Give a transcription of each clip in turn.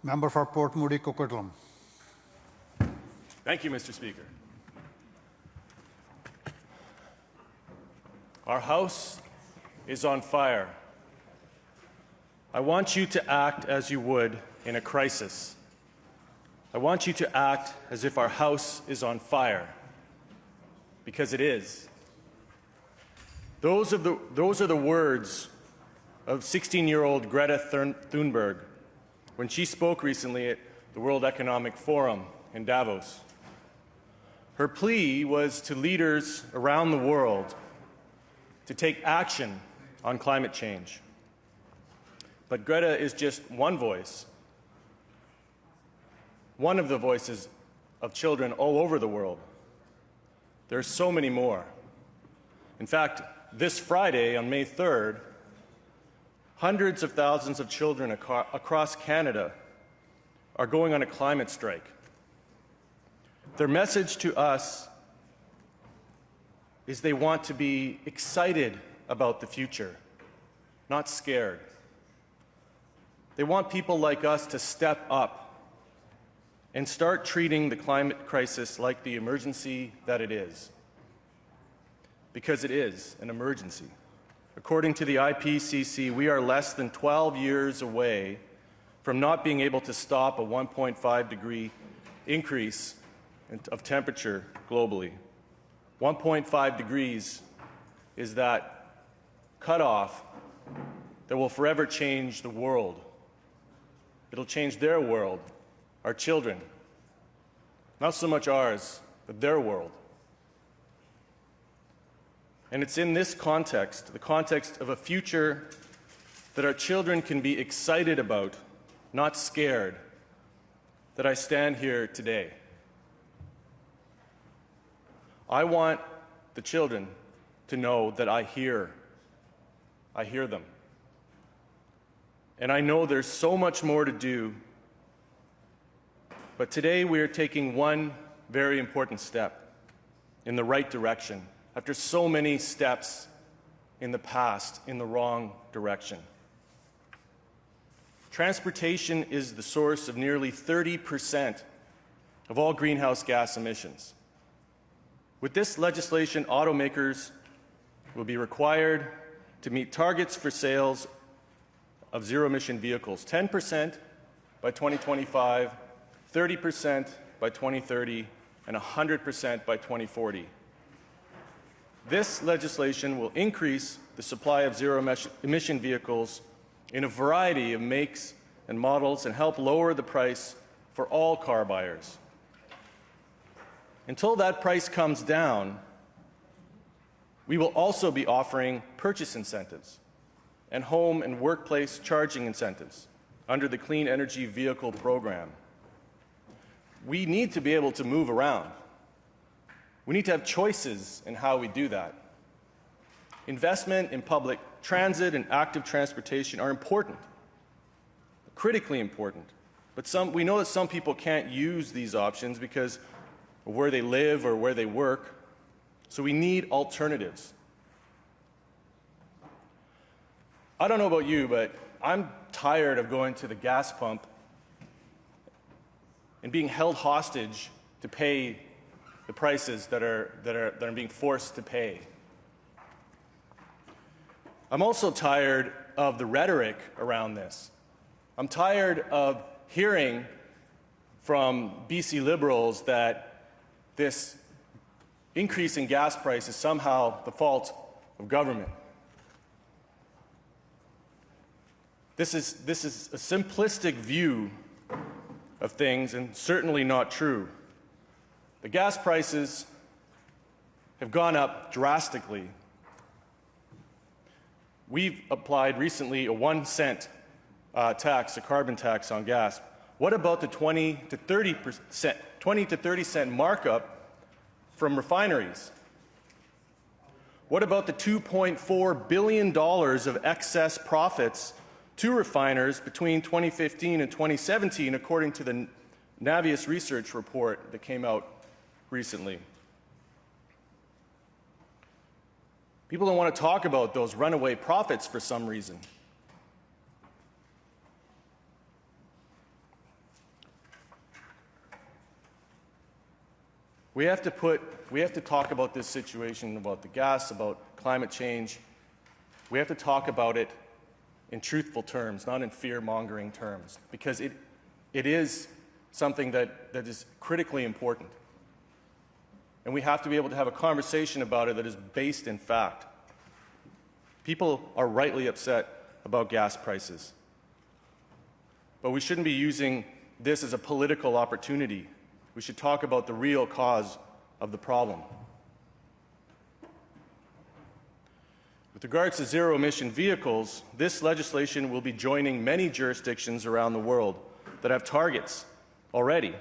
Member for Port Moody-Burquitlam. Thank you, Mr. Speaker. Our House is on fire. I want you to act as you would in a crisis. I want you to act as if our House is on fire, because it is. Those are the words of 16-year-old Greta Thunberg when she spoke recently at the World Economic Forum in Davos. Her plea was to leaders around the world to take action on climate change. But Greta is just one voice, one of the voices of children all over the world. There are so many more. In fact, this Friday, on May 3rd, hundreds of thousands of children across Canada are going on a climate strike. Their message to us is they want to be excited about the future, not scared. They want people like us to step up and start treating the climate crisis like the emergency that it is, because it is an emergency. According to the IPCC, we are less than 12 years away from not being able to stop a 1.5-degree increase of temperature globally. 1.5 degrees is that cutoff that will forever change the world. It'll change their world, our children. Not so much ours, but their world. And it's in this context, the context of a future that our children can be excited about, not scared, that I stand here today. I want the children to know that I hear them. And I know there's so much more to do, but today we are taking one very important step in the right direction, after so many steps in the past in the wrong direction. Transportation is the source of nearly 30% of all greenhouse gas emissions. With this legislation, automakers will be required to meet targets for sales of zero-emission vehicles, 10% by 2025, 30% by 2030, and 100% by 2040. This legislation will increase the supply of zero-emission vehicles in a variety of makes and models and help lower the price for all car buyers. Until that price comes down, we will also be offering purchase incentives and home and workplace charging incentives under the Clean Energy Vehicle Program. We need to be able to move around. We need to have choices in how we do that. Investment in public transit and active transportation are important, critically important. But we know that some people can't use these options because of where they live or where they work, so we need alternatives. I don't know about you, but I'm tired of going to the gas pump and being held hostage to pay the prices that I'm being forced to pay. I'm also tired of the rhetoric around this. I'm tired of hearing from BC Liberals that this increase in gas price is somehow the fault of government. This is a simplistic view of things and certainly not true. The gas prices have gone up drastically. We've applied recently a 1-cent tax, a carbon tax on gas. What about the 20 to 30 cent markup from refineries? What about the $2.4 billion of excess profits to refiners between 2015 and 2017, according to the Navius research report that came out recently? People don't want to talk about those runaway profits for some reason. We have to talk about this situation, about the gas, about climate change. We have to talk about it in truthful terms, not in fear-mongering terms, because it is something that is critically important. And we have to be able to have a conversation about it that is based in fact. People are rightly upset about gas prices. But we shouldn't be using this as a political opportunity. We should talk about the real cause of the problem. With regards to zero-emission vehicles, this legislation will be joining many jurisdictions around the world that have targets already.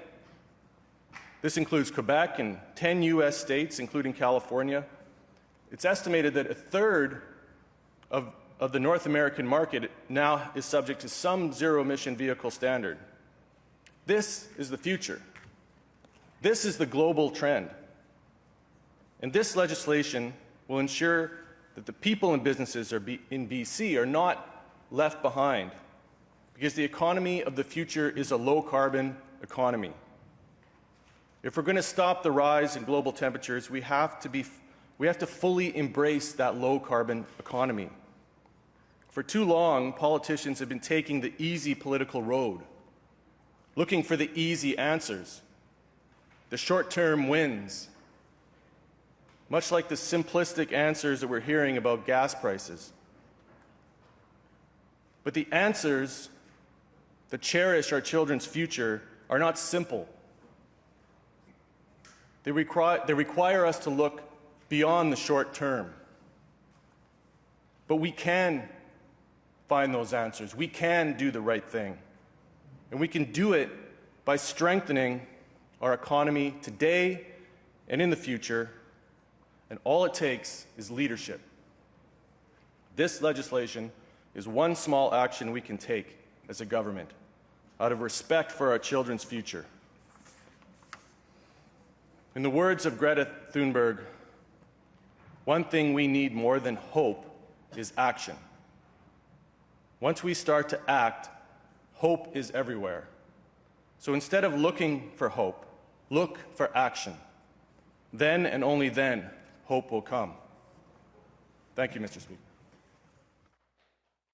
This includes Quebec and 10 U.S. states, including California. It's estimated that a third of the North American market now is subject to some zero-emission vehicle standard. This is the future. This is the global trend. And this legislation will ensure that the people and businesses in BC are not left behind, because the economy of the future is a low-carbon economy. If we're going to stop the rise in global temperatures, we have to fully embrace that low-carbon economy. For too long, politicians have been taking the easy political road, looking for the easy answers, the short-term wins, much like the simplistic answers that we're hearing about gas prices. But the answers that cherish our children's future are not simple. They require us to look beyond the short term. But we can find those answers. We can do the right thing. And we can do it by strengthening our economy today and in the future. And all it takes is leadership. This legislation is one small action we can take as a government out of respect for our children's future. In the words of Greta Thunberg, one thing we need more than hope is action. Once we start to act, hope is everywhere. So instead of looking for hope, look for action. Then and only then, hope will come. Thank you, Mr. Speaker.